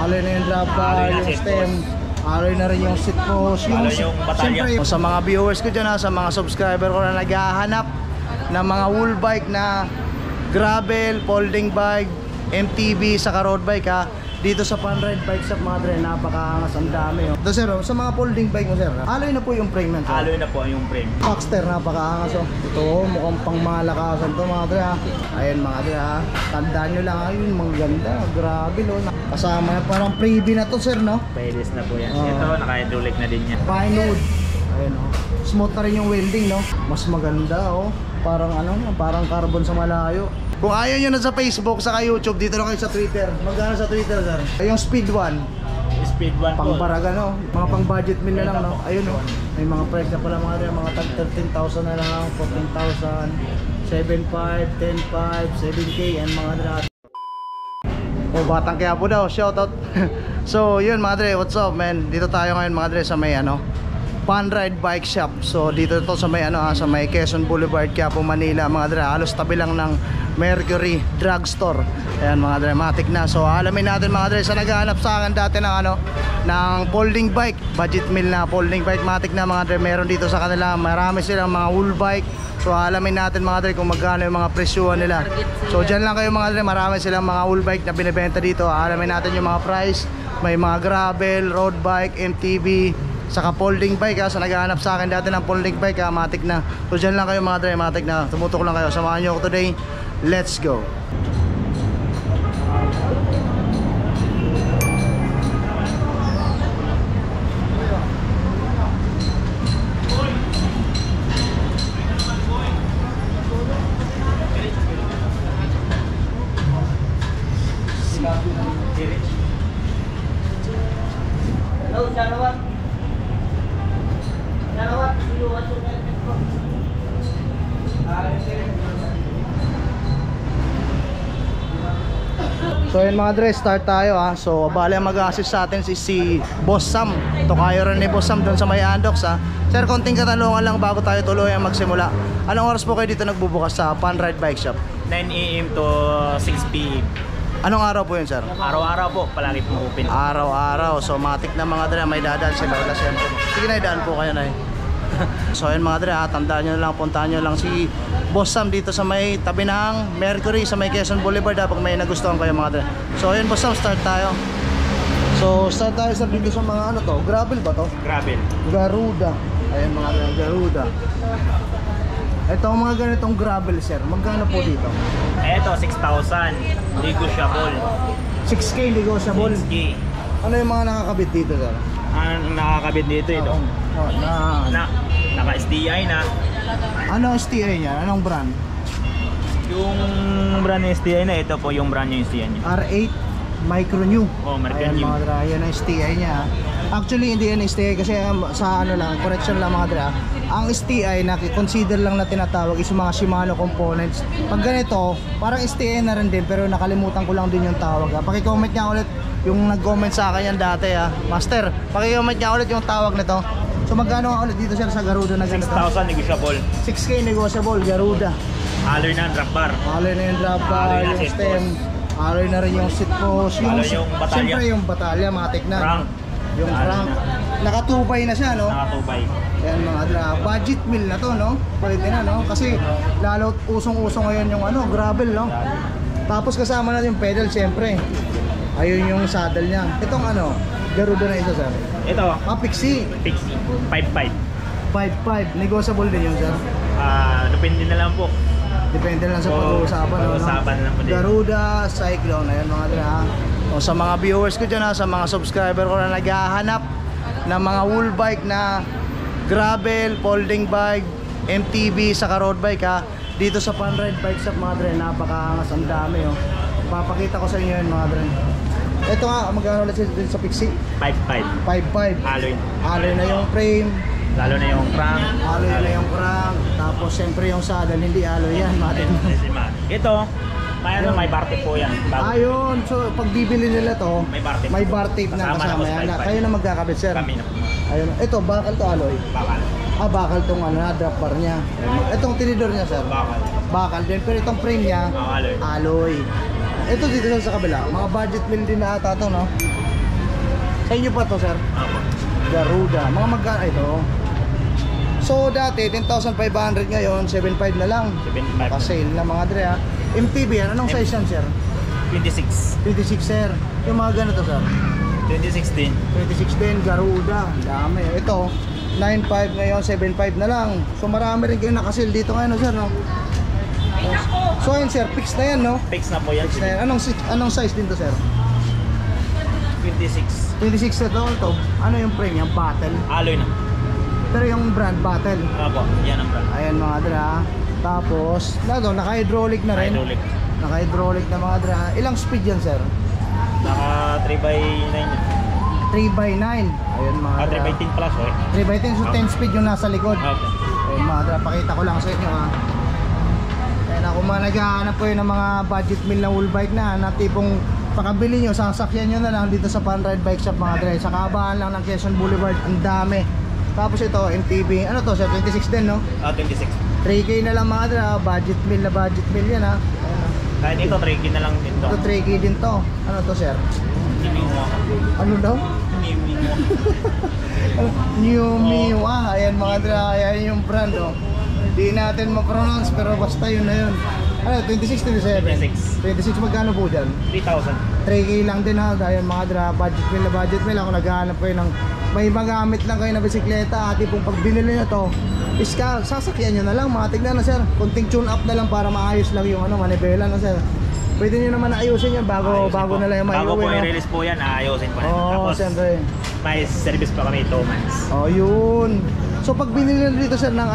Alloy na yung drop bar, yung stem. Alloy na rin yung seat post. Yung batalya. Siyempre, sa mga viewers ko dyan, sa mga subscriber ko na naghahanap ng mga wool bike na gravel, folding bike, MTB, saka road bike dito sa Panride Bike Shop mga dre, napakaangas, ang dami Ito sir, sa mga folding bike mo sir, alloy na po yung frame yan sir. Alloy na po yung frame. Baxter, napakaangas Ito, mukhang pang malakasan to mga dre Ayan mga dre tandaan nyo lang, ayun, mga ganda, grabe Kasama na parang freebie na to sir no? Payless na po yan. Ito, naka-hydraulic na din yan. Pine wood. Ayan smooth na rin yung welding no? Mas maganda parang parang carbon sa malayo. Kung ayaw nyo na sa Facebook, saka YouTube, dito na kayo sa Twitter. Magkano sa Twitter, sir? Yung Speed 1. Speed 1 po. Pang baraga, mga pang budget meal na lang, no? Ayun, may mga price na pala mga tag 13,000 na lang, 14,000, 7,500, 10,500, 7K, and mga dra. Batang Quiapo daw, shoutout. So, yun mga dre, what's up, man? Dito tayo ngayon mga dre sa may Panride Bike Shop. So dito to sa may sa may Quezon Boulevard, Quiapo, Manila mga dre. Halos tabi lang ng Mercury Drugstore. Ayan mga dre, matik na. So alamin natin mga dre sa naghahanap sa akin dati ng ng folding bike, budget meal na folding bike, matik na mga dre. Meron dito sa kanila, marami silang mga wool bike. So alamin natin mga dre kung magkano yung mga presyuhan nila. So dyan lang kayo mga dre, marami silang mga wool bike na binibenta dito. Alamin natin yung mga price. May mga gravel, road bike, MTB, saka folding bike sa naghahanap sa akin dati ng folding bike matik na. So dyan lang kayo mga dre, matik na. Tumutok lang kayo, samahan nyo ako today. Let's go. Hello, Shalawat. So yun mga dre, start tayo So bale mag-assist sa atin si Boss Sam. Tokayo rin ni Boss Sam doon sa may Andox Sir, konting katanungan lang bago tayo tuloy ang magsimula. Anong oras po kayo dito nagbubukas sa Panride Bike Shop? 9 AM to 6 PM. Anong araw po yun sir? Araw-araw po, palagi po open. Araw-araw, so matik na mga dre, may dadaan sila wala siyempre. Sige na, idaan po kayo na So yun mga dre, tandaan nyo lang, puntahan nyo lang si Boss Sam dito sa may tabi ng Mercury, sa may Quezon Boulevard pag may nagustuhan kayo mga dre. So yun Boss Sam, start tayo. So start tayo sir dito sa mga gravel ba to? Gravel. Garuda. Ayan mga dre, Garuda. Ito mga ganitong gravel sir, magkano po dito? Ito, 6,000. Negotiable. 6K negotiable. 6K. Ano yung mga nakakabit dito sir? Ang nakakabit dito ito. Naka-STI na. Ano STI niya? Anong brand? Yung brand ng STI na, ito po yung brand yung STI niya. R8 Micro New. Micro Ayan, New. mga dra, yan ang STI niya. Actually hindi yan STI kasi sa lang, correction lang mga dra. Ang STI na consider lang na tinatawag is mga Shimano components. Pag ganito, parang STI na rin din pero nakalimutan ko lang din yung tawag. Paki-comment niya ulit yung nag-comment sa akin yan dati Master, paki-comment niya ulit yung tawag nito. So magkano ulit dito sir sa Garuda na ganito? 6,000 negotiable. 6K negotiable, Garuda. Alloy na, drop bar. Alloy na yung drop bar, Alloy na yung seat stem. Alloy na rin yung seat post. Alloy yung batalya. Siyempre yung batalya, matik na. Crank. Yung crank. Nakatubay na siya, no? Nakatubay. Yan mga dra, budget meal na to, no? Pwede na, no? Kasi lalo usong-usong ngayon yung gravel, no? Tapos kasama na yung pedal, siyempre. Ayun yung saddle niya. Itong Garuda na ito, sir. Ito, Pixie. Pixie. 5.5. 5.5. Negotiable din yun, sir. Depende na lang po. Depende lang sa pag-uusapan. Pag-uusapan lang po din. Garuda, Cyclone, ayan mga dra. Sa mga viewers ko dyan, sa mga subscriber ko na naghahanap ng mga wool bike na gravel, folding bike, MTB, saka road bike dito sa Panride Bike Shop mga dre, napakaangas, ang dami papakita ko sa inyo yun mga dre. Ito magkano ulit sa Pixie? 5.5. 5.5. Alloy. Alloy na yung frame, Lalo na yung crank. alloy na yung crank, tapos siyempre yung saddle, hindi alloy yan mga dre. Ito, may bar tape po yan. Ayun, so pag bibili nila to, May bar bar tape. tape na Kasama kasama na yan. po, Kayo na magkakabit sir. Kami na po. Ayun, ito bakal to alloy. Bakal. Bakal tong drop bar niya. Itong tinidor niya sir. Bakal. Bakal din, pero itong frame niya Alloy. alloy. Ito dito sa kabila, mga budget meal din na ata to, no? Sa inyo pa to, sir? Opo. Garuda, mga magkano ito? So dati 10,500, ngayon 7,500 na lang. 75. Pa-sale na mga dre ha. MTB yan, anong size yan, sir? 26. 26, sir. Yung mga ganito, sir? 2016. 2016 Garuda, dami. Ito 9,500 ngayon, 7,500 na lang. So marami rin kayo nakasil dito ngayon, sir, no? So yun, sir, fix na yan, no? Fix na po yan. Fix na yan. Anong size din to, sir? 26. 26 na to. Ano yung frame? Yung Battle. Alloy na. Pero yung brand Battle. Opo, yan ang brand. Ayan mga dra. Tapos, naka-hydraulic na rin. Hydraulic. Naka-hydraulic na mga dra. Ilang speed yan, sir? Naka 3x9 yan. 3x9. Ayun mga dra. 3x10 plus, okay. 3x10, so 10 speed yung nasa likod. Okay. Ayun mga dra, pakita ko lang sa inyo ha. Ayun ako mga naghahanap po yun ng mga budget meal na wheel bike na tipong pakabili nyo, sasakyan nyo na lang dito sa Pan-Ride Bike Shop mga dra. Sa kahabaan lang ng Quezon Boulevard, ang dami. Tapos ito, MTB, ano to sir, 26 din, no? 26. 3K na lang mga dra, budget meal na budget meal yan ha. Ayan, Kahit ito, 3K na lang din to. ito 3K din to. Ano to sir? New mo. Ano daw? New mo. New Mio. Ayan mga dra, ayan yung brand, oh. Di natin ma-pronounce pero basta yun na yun. Ano, 26, 27? 26 magkano po dyan? 3,000. 3K lang din ha, dahil mga dra, budget meal ako naghahanap kayo ng may magamit lang kayo na bisikleta, ati pong pag binili nyo to is sasakyan nyo na lang, mga tignan na sir, kunting tune up na lang para maayos lang yung manibela na sir. Pwede nyo naman ayusin yan bago na lang yung Bago po maiuwi, no? i-release po yan, aayusin pa. Oo, siyempre. may service pa kami 2 months. Oh, yun. So pag binili nyo dito sir ng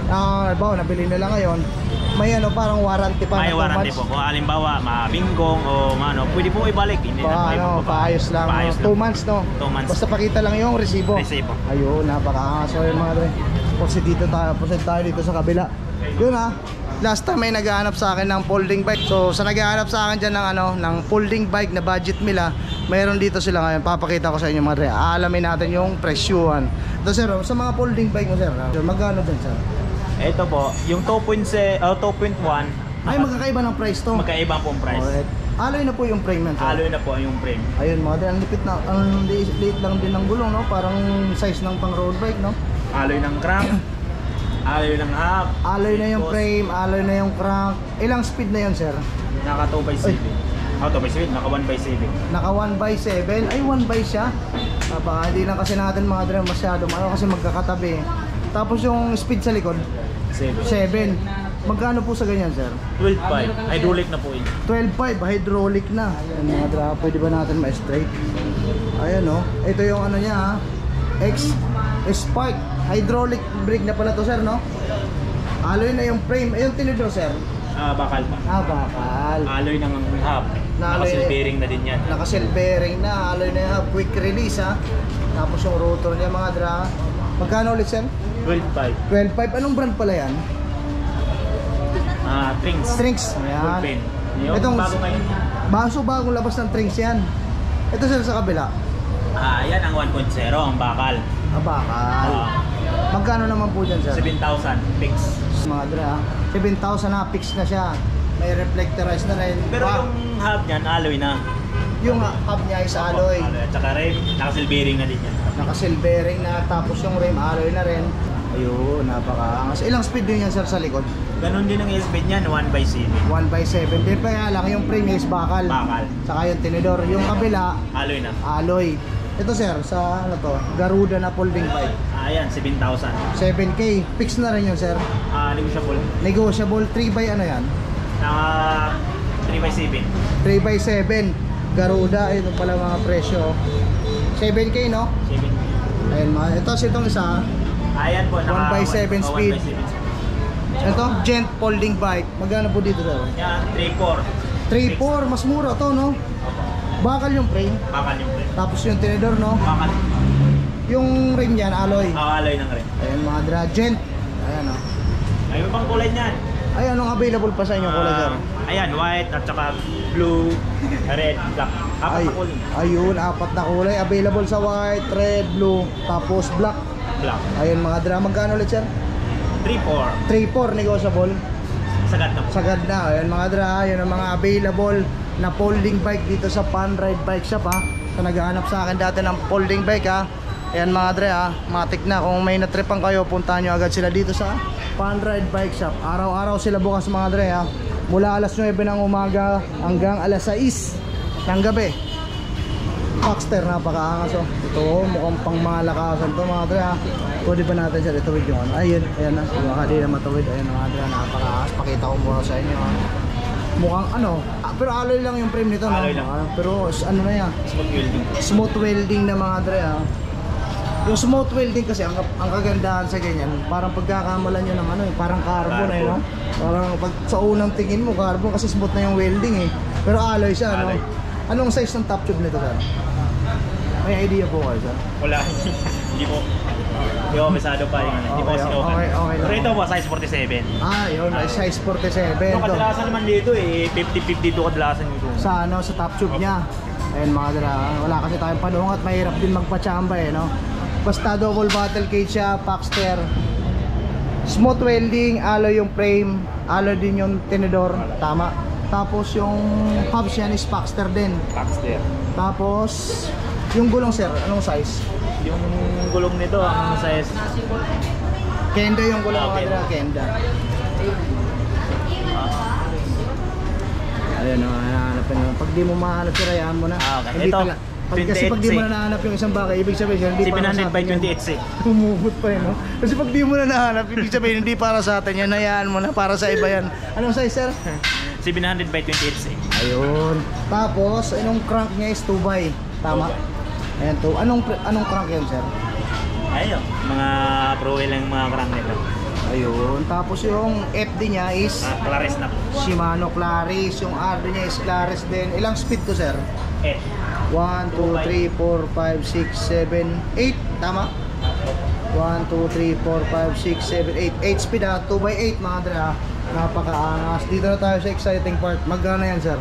halimbawa nabili nila ngayon, may parang warranty pa May na 2 warranty months. po. Kung halimbawa, mabinggong o pwede po ibalik. Hindi na po Paayos lang. Paayos 2 months, no? 2 months. Basta pakita lang yung resibo. Resibo. Ayun, napaka-aso yung mga dre. Proceed tayo dito sa kabila. Yun last time may naghahanap sa akin ng folding bike. So sa naghahanap sa akin dyan ng folding bike na budget meal mayroon dito sila ngayon. Papakita ko sa inyo mga dre. Aalamin natin yung presyuhan. Ito sir, sa mga folding bike mo sir, magkano dyan sir? Ito po, yung 2.1. Ay, magkakaiba ng price to. Magkaiba pong price. Alright. Alloy na po yung frame yan sir. Alloy na po yung frame. Ayun mga dre, ang lipit na, ang liit lang din ng gulong, no? Parang size ng pang road bike, no? Alloy ng crank. Alloy ng hub. Alloy na yung Tapos, frame, alloy na yung crank. Ilang speed na yun sir? Naka 2x7. Ay. 2x7, naka 1x7. Naka 1x7. Ay 1x siya. Hindi lang kasi natin mga dre masyado kasi magkakatabi. Tapos yung speed sa likod 7. 7. Magkano po sa ganyan sir? 12.5. Hydraulic na po yun. 12.5 hydraulic na. Ayan mga dre, pwede ba natin ma-straight? Ayan ito yung niya X Spark hydraulic brake na pala to sir, no? Alloy na yung frame. Yung tinidor sir? Bakal pa. Bakal. Alloy ng hub. Naka-seal bearing na din yan. Naka-seal bearing na, alloy na yung quick release Tapos yung rotor niya mga dra. Magkano ulit sir? 12.5. 12.5. Anong brand pala yan? Trings. Trings. Ayan. Bullpen. Yung Itong bago ngayon. bagong labas ng Trings yan. Ito sir sa kabila. Yan ang 1.0, ang bakal. Bakal. Magkano naman po dyan sir? 7,000 fix. Mga dra. 7,000 na, fix na siya. May reflectorized na rin. Pero yung hub niyan, alloy na. Yung hub niya is alloy. At saka rim, naka-seal bearing na din yan. Naka-seal bearing na, tapos yung rim alloy na rin. Ayun, napakaangas. Ilang speed din yan sir sa likod? Ganon din ang speed niyan, 1x7. 1x7. Din pa lang, yung frame niya is bakal. Bakal. Saka yung tinidor. Yung kabila, Alloy na. alloy. Ito sir, sa Garuda na folding bike. Ayan, 7,000. 7K. Fix na rin yun sir. Negotiable. Negotiable. 3 by ano yan? Naka 3x7. 3x7. Garuda. Ito pala mga presyo. 7K no? 7. Ayun mga. Ito itong isa. Ayan po, naka 1x7 speed. 1x7 speed. Ito, Gent folding bike. Magkano po dito sir? Yan, 3.4. 3.4. Mas mura to no? Bakal yung frame. Bakal yung rim. Tapos yung tinidor no? Bakal. Yung rim yan, alloy. Alloy ng rim. Ayun mga dra. Gent. Ayan o. May ibang kulay niyan. Ay, anong available pa sa inyo kulay sir? Ayan, white at saka blue, red, black. Apat Ay, na kulay. ayun, 4 na kulay. Available sa white, red, blue, tapos black. Black. Ayun mga dra. Magkano ulit sir? 3.4. 3.4 negotiable. sagad na po. Sagad na. Ayan mga dra, yun ang mga available na folding bike dito sa Fun Ride Bike Shop ha. So naghahanap sa akin dati ng folding bike ha. Ayan mga dra ha, matik na. Kung may natripan kayo, puntahan nyo agad sila dito sa Fun Ride Bike Shop. Araw-araw sila bukas mga dra ha. Mula alas 9 ng umaga hanggang alas 6 ng gabi. Baxter, napakaangas oh. Ito mukhang pang malakasan to mga dra ha. Pwede ba natin siya itawid yung ano? Ayun, ayan na. Baka di na matawid. Ayun mga dra, napakaangas. Pakita ko muna sa inyo ha. Mukhang ano, pero alloy lang yung frame nito, Alloy no? lang. Pero ano na yan? Smooth welding. Smooth welding na mga dre ha. Yung smooth welding kasi ang kagandahan sa ganyan, parang pagkakamalan nyo ng ano, parang carbon eh, no? Parang pag sa unang tingin mo carbon kasi smooth na yung welding eh. Pero alloy siya, Alloy. no? Anong size ng top tube nito, sir? May idea po kayo, sir? Wala. Hindi po. Hindi ko mesado pa yung ano. Hindi po Okay, sinukan. okay Pero lang. ito po, size 47. Ah, yun, ay size 47 Yung to. kadalasan naman dito eh, 50-50 ito kadalasan dito. Sa ano, sa top tube niya. Ayun mga dra, wala kasi tayong panunong at mahirap din magpachamba eh, no? Basta double battle cage siya, Baxter. Smooth welding, alloy yung frame, alloy din yung tinidor, tama. Tapos yung hubs yan is Baxter din. Baxter. Tapos yung gulong sir, anong size? Yung gulong nito, ang size Kenda yung gulong mga Okay. dra, Kenda. Ayun, hanapin mo. Pag di mo mahanap, sir, hayaan mo na. Ah, okay. Hindi Ito, tala- kasi pag di mo na nahanap yung isang bagay, ibig sabihin sir, hindi para sa 700 by atin yan. 28C. Humubot pa yun, no? Kasi pag di mo na nahanap, ibig sabihin hindi para sa atin yan, hayaan mo na, para sa iba yan. Anong size, sir? 700 by 28C. Ayun. Tapos, anong crank niya is 2x. Tama? 2x. Ayan, to. Anong crank yan, sir? Ayun, mga pro-wheel lang mga crank nito. Ayun. Tapos yung FD niya is Claris na po. Shimano Claris. Yung RD niya is Claris din. Ilang speed to, sir? 8. 1, 2, 3, 4, 5, 6, 7, 8. Tama? 1, 2, 3, 4, 5, 6, 7, 8. 8 speed ha. 2x8 mga dra. Napakaangas. Dito na tayo sa exciting part. Magkano yan, sir?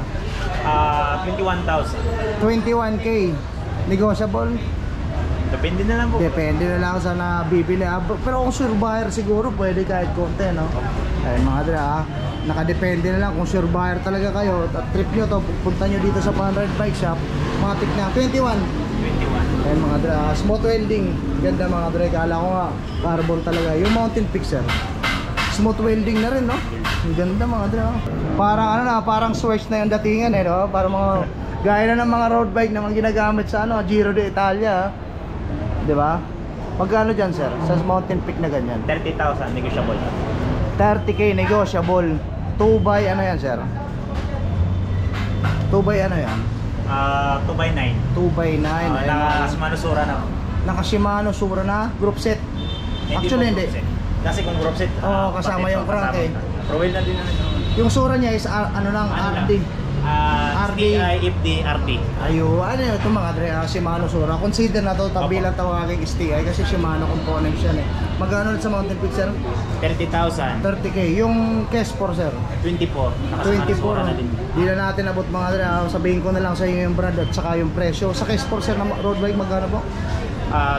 21,000. 21k. Negotiable? Depende na lang po. Depende na lang sa nabibili. Pero kung sure buyer siguro pwede kahit konti, no? Ayun mga dra, nakadepende na lang kung sure buyer talaga kayo at trip nyo to, punta nyo dito sa Fun Ride Bike Shop. Matik na 21. 21. Ayun mga dra, smooth welding. Ganda mga dra, kala ko nga carbon talaga. Yung mountain fixer, smooth welding na rin, no? Ang ganda mga dra. Parang ano na, parang switch na yung datingan eh, no? Parang mga gaya na ng mga road bike na mga ginagamit sa ano, Giro d'Italia. Di ba? Magkano dyan, sir? Sa mountain peak na ganyan? 30,000 negotiable. 30k negotiable. 2x ano yan, sir? 2x ano yan? 2x9. 2x9. Naka-Shimano na. Naka Shimano Sura na group set. Actually hindi. Kasi kung group set, Oo, kasama yung crank eh. Pro-wheel na din na ito. Yung Sura niya is ano lang, RD. RD. STI, FD, RD. Ayo, ano yun, ito mga dre, Shimano Sura. Consider na to bilang tawagin STI kasi Shimano components yan eh. Magkano ulit sa mountain peak, sir? 30,000. 30k. Yung Kes4, sir? 24. Naka-Shimano na din. 24. Di na natin abot mga dre. Sabihin ko na lang sa inyo yung brand at saka yung presyo. Sa Kes4, sir, na road bike, magkano po?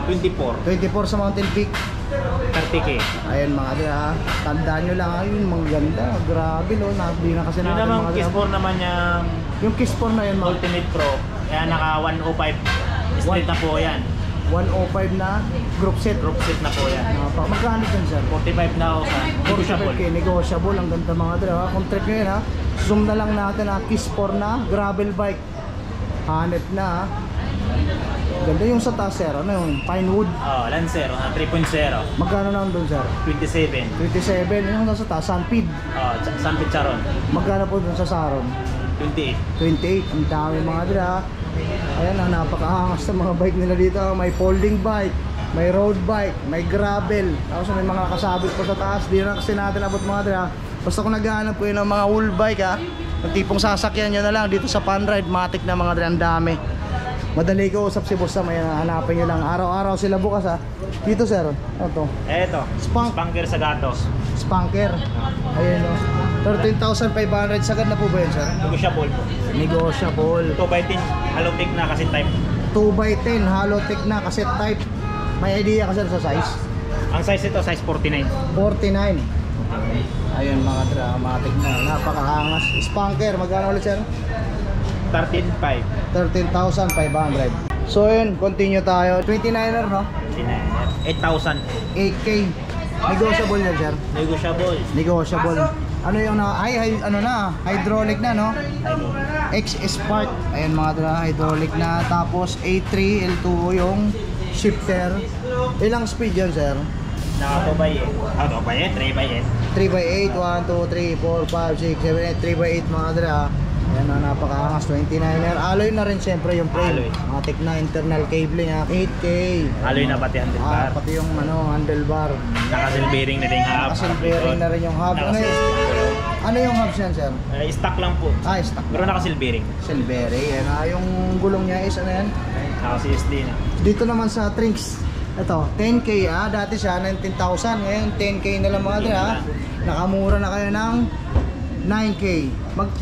24. 24 sa mountain peak. 30k. Ayan mga dre, tandaan nyo lang, ayun, mga ganda. Grabe, no? Di na kasi Yun natin naman, mga dre. Kiss4 naman yung Yung Kes4 na yun, mga Ultimate Pro. Kaya naka 105. Straight na po yan. 105 na group set. Group set na po yan. Magkano dyan, sir? 45 na ako sa negotiable. 45k, negotiable. Ang ganda mga dre, ha? Kung trip nyo yun, ha? Zoom na lang natin, ha? Kes4 na, gravel bike. Hanep na, ha? Ganda yung sa taas, sir. Ano yung Pinewood? Lancer, 3.0. Magkano naman doon, sir? 27. 27. Yung nasa taas, Sunpeed. San Picharon. Magkano po doon sa Saron? 28. 28. Ang dami mga dra. Ayan, napakaangas ng mga bike nila dito. May folding bike, may road bike, may gravel. Tapos may mga kasabit po sa taas. Di na kasi natin abot mga dra. Basta kung naghahanap po yun ng mga wool bike, ha? Yung tipong sasakyan nyo na lang dito sa Fun Ride. Matik na mga dra, ang dami. Madali ko usap si boss na may hanapin nyo lang. Araw-araw sila bukas, ha. Dito, sir. Ano to? Eto, Spunker sa gatos. Spunker. Ayun, o. 13,500. Sagad na po ba yun, sir? Negotiable po. Negotiable. 2x10, halotech na kasi type. 2x10 Halotech na cassette type. May idea ka sir sa size? Ang size ito, size 49. 49. Ayun mga dramatic na, napakahangas. Spanker, magkano ulit sir? 13.5. 13,500. So yun, continue tayo. 29er no? 8,000. 8K. Negotiable na sir? Negotiable. Negotiable. Ano yung na, ano na, hydraulic na no? X Spark. Ayan mga hydraulic na. Tapos A3, L2 yung shifter. Ilang speed yan sir? Naka 2x8. 3x8. 3x8, 1, 2, 3, 4, 5, 6, 7, 8, 3x8 mga dra. Ayan na, napakaangas. 29er. Alloy na rin siyempre yung frame. Alloy. Matic na internal cabling ha. 8K. Alloy na pati handlebar. Pati yung handlebar. Naka-seal bearing na rin hub. Naka-seal bearing na rin yung hub. Ano yung hubs yan sir? Stock lang po. Stock. Pero naka-seal bearing. Seal bearing. Ayan ha. Yung gulong niya is ano yan? Naka-CSD na. Dito naman sa Trinks. Ito, 10K dati siya 19,000, ngayon 10K na lang mga dra. Nakamura na kayo ng 9K.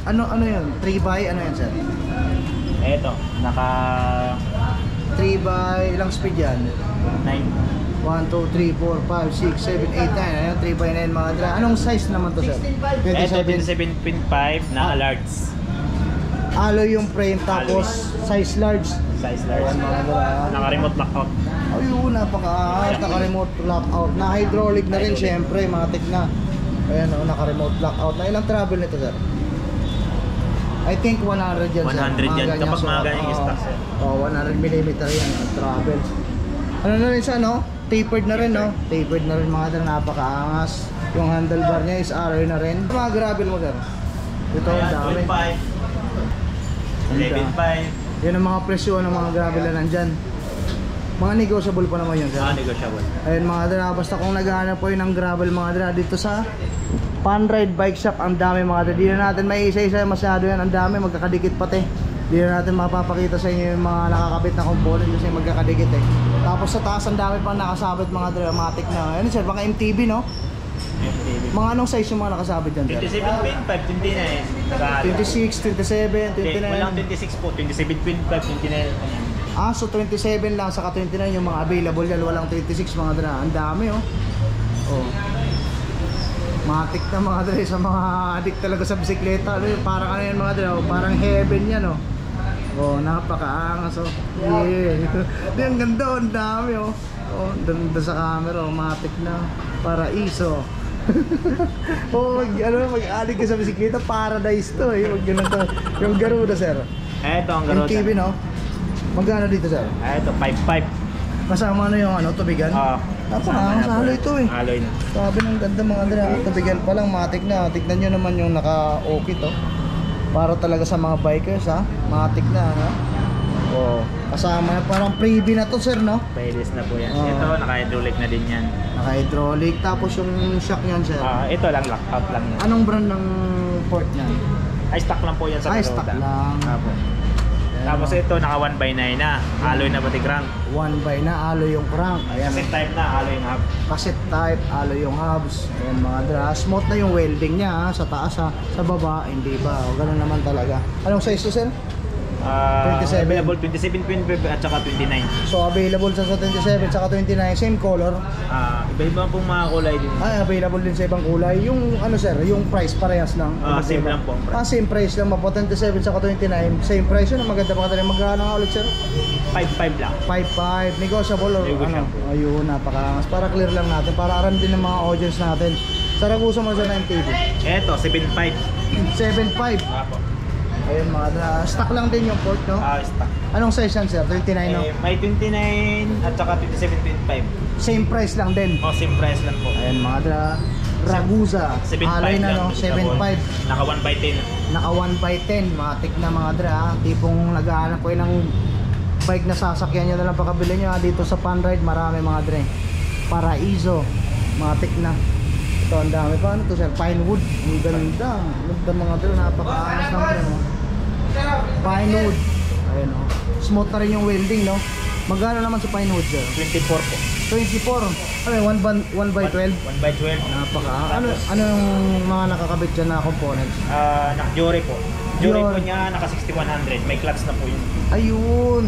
Ano yun? 3x ano yan sir? Eto, naka 3x ilang speed yan? 9. 1, 2, 3, 4, 5, 6, 7, 8, 9. Ayun, 3x9 mga dra. Anong size naman to sir? Eto, 27.5 na large. Alloy yung frame tapos size large. Size large. Ayan mga dra. Naka-remote lockout. Ayun, napaka-angas. Naka-remote lockout. Na-hydraulic na rin syempre, matik na. Ayan o, naka-remote lockout na. Ilang travel nito sir? I think 100 yan sir. 100 yan, kapag mga ganyang stock sir. 100mm yan, travel. Ano na rin siya no? Tapered na rin no? Tapered na rin mga dra, napaka-angas. Yung handlebar niya is alloy na rin. Mga gravel mo sir? Ito ang dami. 11.5. Yan ang mga presyo ng mga gravel na nandyan. Mga negotiable pa naman yun sir. Negotiable. Ayun mga dra, basta kung naghahanap po yun ng gravel mga dra dito sa Panride Bike Shop, ang dami mga dra. Di na natin may isa-isa masyado yan, ang dami, magkakadikit pati. Di na natin mapapakita sa inyo yung mga nakakabit na component kasi magkakadikit eh. Tapos sa taas ang dami pang nakasabit mga dramatic na. Ayun sir, baka MTB no? MTB. Mga anong size yung mga nakasabit dyan sir? 27.5, 29. 26, 27, 29. Walang 26 po, 27.5, 29. So 27 lang saka 29 yung mga available yan, walang 26 mga dra. Ang dami oh. Matik na mga dra sa mga addict talaga sa bisikleta. Parang ano yan mga dra, parang heaven yan oh. Napakaangas oh. Yeah. Di ang ganda oh, ang dami oh. Doon sa camera oh, matik na. Paraiso. Mag-alig ka sa bisikleta, paradise to eh. Yung Garuda sir. Eto ang Garuda. Yung TV no? Magkano dito sir? Eto, 5.5. Kasama na yung tubigan? Napakaangas sa alloy ito eh. Alloy na. Sabi ng ganda mga dra, tubigan pa lang, matik na. Tignan nyo naman yung naka-okay to. Para talaga sa mga bikers ha. Matik na ha. Kasama na, parang freebie na to sir no? Payless na po yan. Ito, naka-hydraulic na din yan. Naka-hydraulic, tapos yung shock nyan sir. Ito lang, lockout lang yan. Anong brand ng port nyan? Stock lang po yan sa Garuda. Stock lang. Tapos ito, naka 1x9 na. Alloy na pati crank. 1x na, alloy yung crank. Ayan. Cassette type na, alloy yung hub. Cassette type, alloy yung hubs. Ayan mga dra. Smooth na yung welding niya ha. Sa taas ha. Sa baba, hindi ba? Ganun naman talaga. Anong size to sir? 27. Available 27.5 at saka 29. So available sa 27 saka 29, same color. Iba-iba pong mga kulay din. Available din sa ibang kulay. Yung ano sir, yung price parehas lang. Same lang po ang price. Same price lang po, 27 saka 29. Same price yun, ang maganda pa ka. Magkano nga ulit sir? 5.5 lang. 5.5, negotiable or Negotiable. ano? Ayun, napakaangas. Para clear lang natin, para aram din ng mga audience natin. Saragusa mo sa 9TV. Eto, 7.5. 7.5. Ayun mga stock lang din yung port no? Stock. Anong size yan sir? 29 no? May 29 at saka 27.5. Same price lang din. Same price lang po. Ayun mga Ragusa. 7.5 Alloy na lang. no? 7.5. Naka 1x10. Naka 1x10. Matik na mga dra. Tipong nag-aanap ko ng bike na sasakyan nyo na lang pakabili nyo dito sa Panride. Marami mga dra. Paraiso. Matik na. Ito ang dami pa. Ano to sir? Pinewood. Ang ganda. Ganda mga dra. Napakaangas ng dra no? Pinewood. Ayun o. Smooth na rin yung welding no? Magkano naman sa Pinewood sir? 24 po. 24. Ano 1x12? 1x12. Ano yung mga nakakabit dyan na components? Naka-Jore po. Jore Yun. po niya naka 6100. May clutch na po yun. Ayun.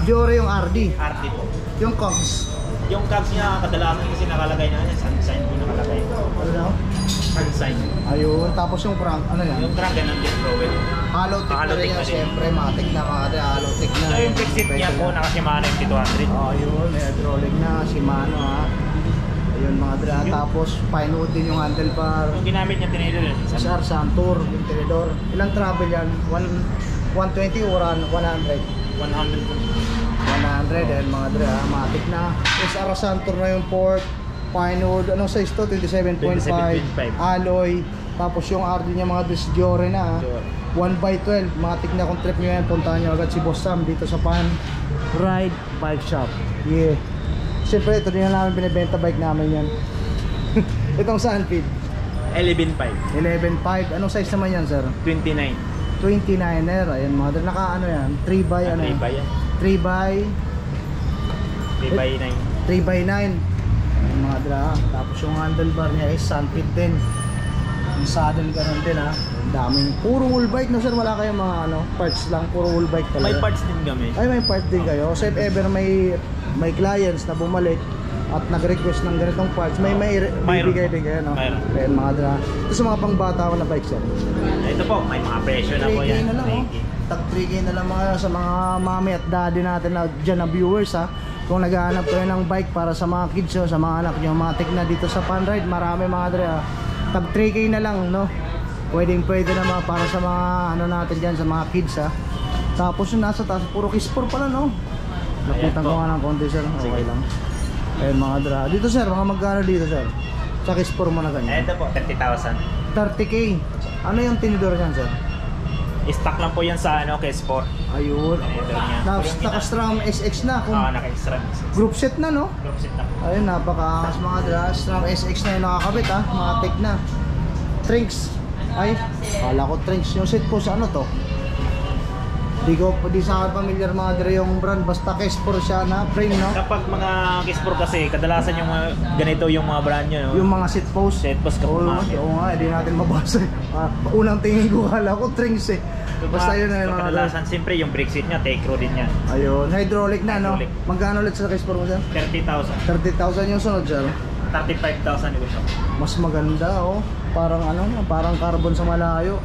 Jore yung RD. RD po. Yung Cogs. Yung cabs niya kadalasan kasi nakalagay na yan. Sign po nakalagay. Ano daw? Sunshine. Ayun, tapos yung crank, ano yan? Yung crank ganun din bro. Hollow tick na Hollow rin tick yan, na din. siyempre, matik na mga dre, hollow tick na. So yung fixed seat niya po naka-Shimano MT200. Ayun, hydraulic na, Shimano ha. Ayun mga dre, tapos fine wood din yung handlebar. Yung ginamit niya tinidor yun. SR Santur, yung tinidor. Ilang travel yan? 120 or 100? 100 po. 100 and mga dre ha, matik na. SR Santur na yung port. Fine wood, anong size to? 27.5 27.5. alloy. Tapos yung RD niya mga Disjore na ha. 1x12, matik na kung trip nyo yan, puntahan nyo agad si Boss Sam dito sa Pan Ride Bike Shop. Yeah. Siyempre ito din na namin binibenta bike namin yan. Itong Sunfeed 11.5. 11.5, anong size naman yan sir? 29. 29er, ayan mga dre, naka ano yan, 3x ano 3 yan? by yan. 3x 3 by 9. 3x9 ayan mga dre ha. Tapos yung handlebar niya is Sunfeed din. Yung saddle ganun din ha. Daming puro wool bike no sir, wala kayong mga ano parts lang, puro wool bike talaga. May parts din kami. Ay may part din kayo. So if ever may clients na bumalik at nag-request ng ganitong parts, may bibigay din kayo no. Mayroon. Ayan mga dra. Ito sa mga pangbata ko na bike sir. Ito po, may mga presyo na 3K po yan. na lang oh. 3K. Tag 3K na lang mga sa mga mami at daddy natin na dyan na viewers ha. Kung naghahanap kayo ng bike para sa mga kids o sa mga anak nyo, mga tikna dito sa Pan Ride, marami mga dre ha. Tag 3K na lang no. Pwede na mga para sa mga ano natin dyan sa mga kids ha. Tapos yung nasa taas puro kispor pala no. Napuntan ko nga ng konti sir. Okay lang. Ayun mga dra. Dito sir, mga magkano dito sir? Sa kispor mo na ganyan. Ito po, 30,000. 30K. Ano yung tinidor niyan sir? Stock lang po yan sa ano, K-Sport. Ayun. Tinidor niya. Naka-Stram SX na. Kung Naka-extra. group set na no? Group set na po. Ayun, napakaangas mga dra. Stram SX na yung nakakabit ha. Mga tech na. Trinks. Ay, kala ko Trinks. Yung set po sa ano to? Di sa akin familiar mga dra yung brand. Basta K-Sport siya na frame no? Kapag mga K-Sport kasi, kadalasan yung mga, ganito yung mga brand nyo. No? Yung mga seat post. Set post kapag mga. Oo nga, hindi natin mabasa. Unang tingin ko kala ko Trinks eh. Basta yun na yung mga dra. Kadalasan, siyempre yung brake seat niya, take-row din yan. Ayun, hydraulic na no? Hydraulic. Magkano ulit sa K-Sport mo sir? 30,000. 30,000 yung sunod sir. 35,000 ito siya. Mas maganda oh. Parang ano, parang carbon sa malayo.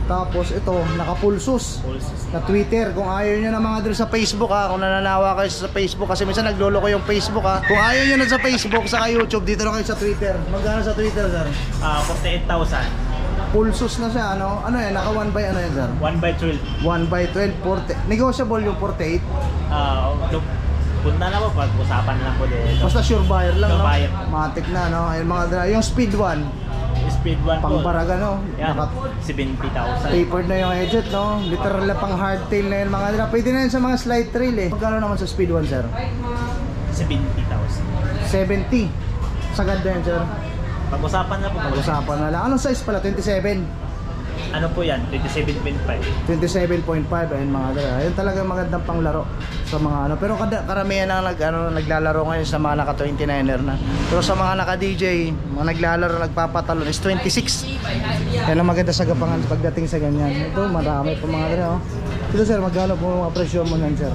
Tapos ito, naka full sus Full system. na Twitter. Kung ayaw nyo na mga dito sa Facebook ha, kung nananawa kayo sa Facebook kasi minsan naglolo ko yung Facebook ha. Kung ayaw nyo na sa Facebook saka YouTube, dito na kayo sa Twitter. Magkano sa Twitter sir? 48,000. Full sus na siya ano? Ano yan? Naka 1 by ano yan sir? 1/12. 1 by 12, 40. Negotiable yung 48. Punta na po, pag-usapan na lang po dito. Basta sure buyer lang Sure no? buyer. Matik na no? Ayun, yung speed 1, Speed 1 po. pang baraga no? Yan, Naka 70,000. tapered na yung edget no? Literal na pang hardtail na yun mga dra. Pwede na yun sa mga slide trail eh. Magkano naman sa speed 1 sir? 70,000. 70. Sagad na yun sir. Pag-usapan na po. Pag-usapan na lang. Anong size pala? 27? Ano po yan? 27.5. 27.5 ayun mga dra. Ayun talaga magandang panglaro sa mga ano. Pero karamihan ang naglalaro ngayon sa mga naka 29er na. Pero sa mga naka DJ, mga naglalaro nagpapatalon is 26. Yan ang maganda sa gapangan pagdating sa ganyan. Ito marami po mga dra. Oh. Ito sir, magkano po ang presyo mo nan sir?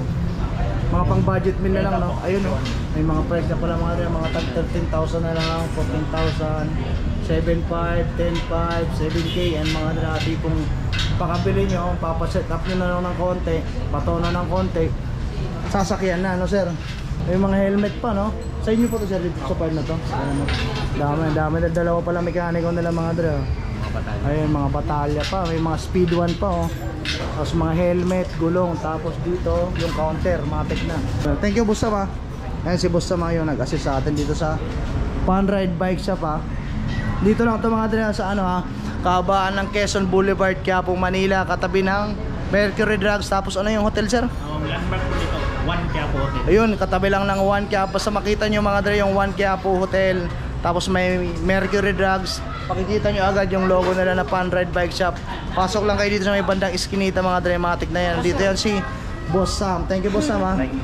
Mga pang budget meal na lang no. Ayun oh. May mga price na pala mga dra, mga tag 13,000 na lang, 14,000. 7.5, 10.5, 7K and mga dra tipong pakabili nyo, papaset up nyo na lang ng konti, patono ng konti, sasakyan na no sir. May mga helmet pa no. Sa inyo po to sir dito sa part na to. Dami na dalawa pala mekaniko nila mga dra. Ayun mga batalya pa, may mga speed 1 pa oh. Tapos mga helmet, gulong, tapos dito yung counter, mga tekna. Thank you Boss Sam ha. Ayan si Boss Sam yung nag-assist sa atin dito sa Pan Ride Bike Shop ha. Dito lang ito mga dra sa ano ha, kahabaan ng Quezon Boulevard, Quiapo, Manila, katabi ng Mercury Drugs. Tapos ano yung hotel sir? Landmark po dito, 1 Quiapo Hotel. Ayun, katabi lang ng 1 Quiapo. Sa makita nyo mga dra yung 1 Quiapo Hotel. Tapos may Mercury Drugs. Pakikita nyo agad yung logo nila na Pan Ride Bike Shop. Pasok lang kayo dito sa may bandang iskinita mga dra, matik na yan. Dito yan si Boss Sam. Thank you Boss Sam ha. Thank you.